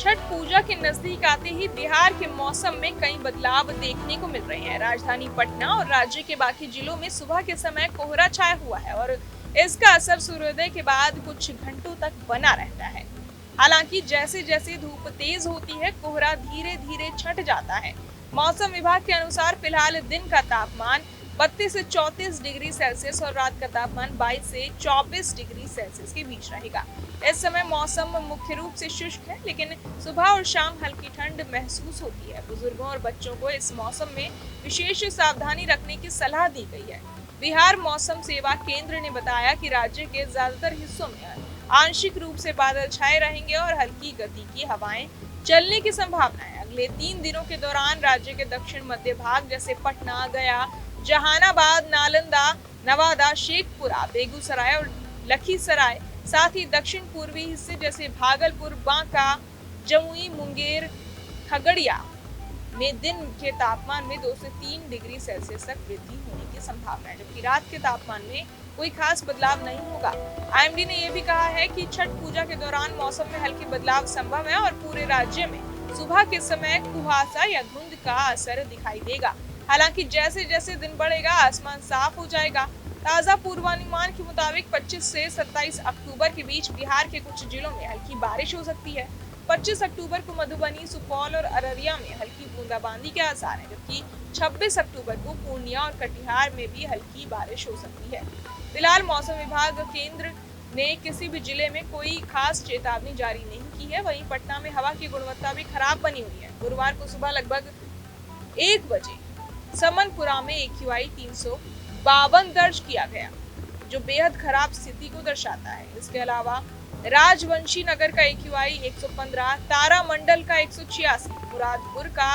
छठ पूजा के नजदीक आते ही बिहार के मौसम में कई बदलाव देखने को मिल रहे हैं। राजधानी पटना और राज्य के बाकी जिलों में सुबह के समय कोहरा छाया हुआ है और इसका असर सूर्योदय के बाद कुछ घंटों तक बना रहता है। हालांकि जैसे जैसे धूप तेज होती है, कोहरा धीरे धीरे छट जाता है। मौसम विभाग के अनुसार फिलहाल दिन का तापमान 32 से 34 डिग्री सेल्सियस और रात का तापमान 22 से 24 डिग्री सेल्सियस के बीच रहेगा। इस समय मौसम मुख्य रूप से शुष्क है, लेकिन सुबह और शाम हल्की ठंड महसूस होती है। बुजुर्गों और बच्चों को इस मौसम में विशेष सावधानी रखने की सलाह दी गई है। बिहार मौसम सेवा केंद्र ने बताया कि राज्य के ज्यादातर हिस्सों में आंशिक रूप से बादल छाए रहेंगे और हल्की गति की हवाएं चलने की संभावना है। अगले 3 दिनों के दौरान राज्य के दक्षिण मध्य भाग जैसे पटना, गया, जहानाबाद, नालंदा, नवादा, शेखपुरा, बेगूसराय और लखीसराय, साथ ही दक्षिण पूर्वी हिस्से जैसे भागलपुर, बांका, जमुई, मुंगेर, खगड़िया में दिन के तापमान में 2 से 3 डिग्री सेल्सियस तक वृद्धि होने की संभावना है, जबकि रात के तापमान में कोई खास बदलाव नहीं होगा। आईएमडी ने यह भी कहा है कि छठ पूजा के दौरान मौसम में हल्के बदलाव संभव है और पूरे राज्य में सुबह के समय कुहासा या धुंध का असर दिखाई देगा। हालांकि जैसे जैसे दिन बढ़ेगा, आसमान साफ हो जाएगा। ताजा पूर्वानुमान के मुताबिक 25 से 27 अक्टूबर के बीच बिहार के कुछ जिलों में हल्की बारिश हो सकती है। 25 अक्टूबर को मधुबनी, सुपौल और अररिया में हल्की बूंदाबांदी के आसार हैं, जबकि 26 अक्टूबर को पूर्णिया और कटिहार में भी हल्की बारिश हो सकती है। फिलहाल मौसम विभाग केंद्र ने किसी भी जिले में कोई खास चेतावनी जारी नहीं की है। वहीं पटना में हवा की गुणवत्ता भी खराब बनी हुई है। गुरुवार को सुबह लगभग 1 बजे समनपुरा में AQI 352 दर्ज किया गया, जो बेहद खराब स्थिति को दर्शाता है। इसके अलावा राजवंशी नगर का AQI 115, तारामंडल का 186, मुरादपुर का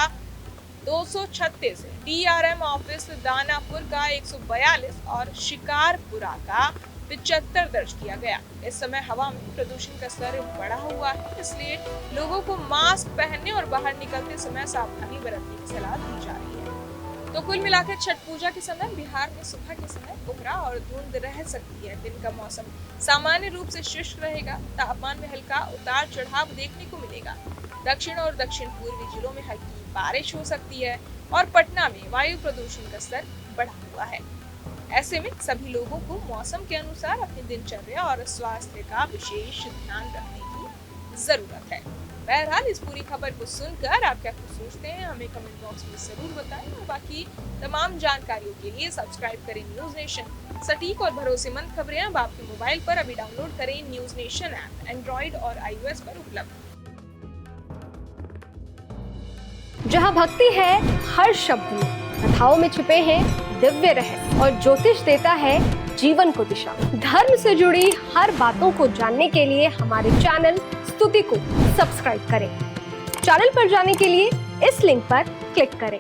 236, DRM ऑफिस दानापुर का 142 और शिकारपुरा का 75 दर्ज किया गया। इस समय हवा में प्रदूषण का स्तर बढ़ा हुआ है, इसलिए लोगों को मास्क पहनने और बाहर निकलते समय सावधानी बरतने की सलाह दी जा रही है। तो कुल मिलाकर छठ पूजा के समय बिहार में सुबह के समय कोहरा और धुंध रह सकती है। दिन का मौसम सामान्य रूप से शुष्क रहेगा। तापमान में हल्का उतार चढ़ाव देखने को मिलेगा। दक्षिण और दक्षिण पूर्वी जिलों में हल्की बारिश हो सकती है और पटना में वायु प्रदूषण का स्तर बढ़ा हुआ है। ऐसे में सभी लोगों को मौसम के अनुसार अपनी दिनचर्या और स्वास्थ्य का विशेष ध्यान रखने की जरूरत है। बहरहाल इस पूरी खबर को सुनकर आप क्या कुछ सोचते हैं, हमें कमेंट बॉक्स में जरूर बताएं और बाकी तमाम जानकारियों के लिए सब्सक्राइब करें न्यूज नेशन। सटीक और भरोसेमंद खबरें अब आपके मोबाइल पर अभी डाउनलोड करें न्यूज नेशन ऐप, एंड्रॉइड और iOS पर उपलब्ध। जहां भक्ति है हर शब्द में, कथाओं में छुपे हैं दिव्य रहस्य और ज्योतिष देता है जीवन को दिशा। धर्म से जुड़ी हर बातों को जानने के लिए हमारे चैनल स्तुति को सब्सक्राइब करें। चैनल पर जाने के लिए इस लिंक पर क्लिक करें।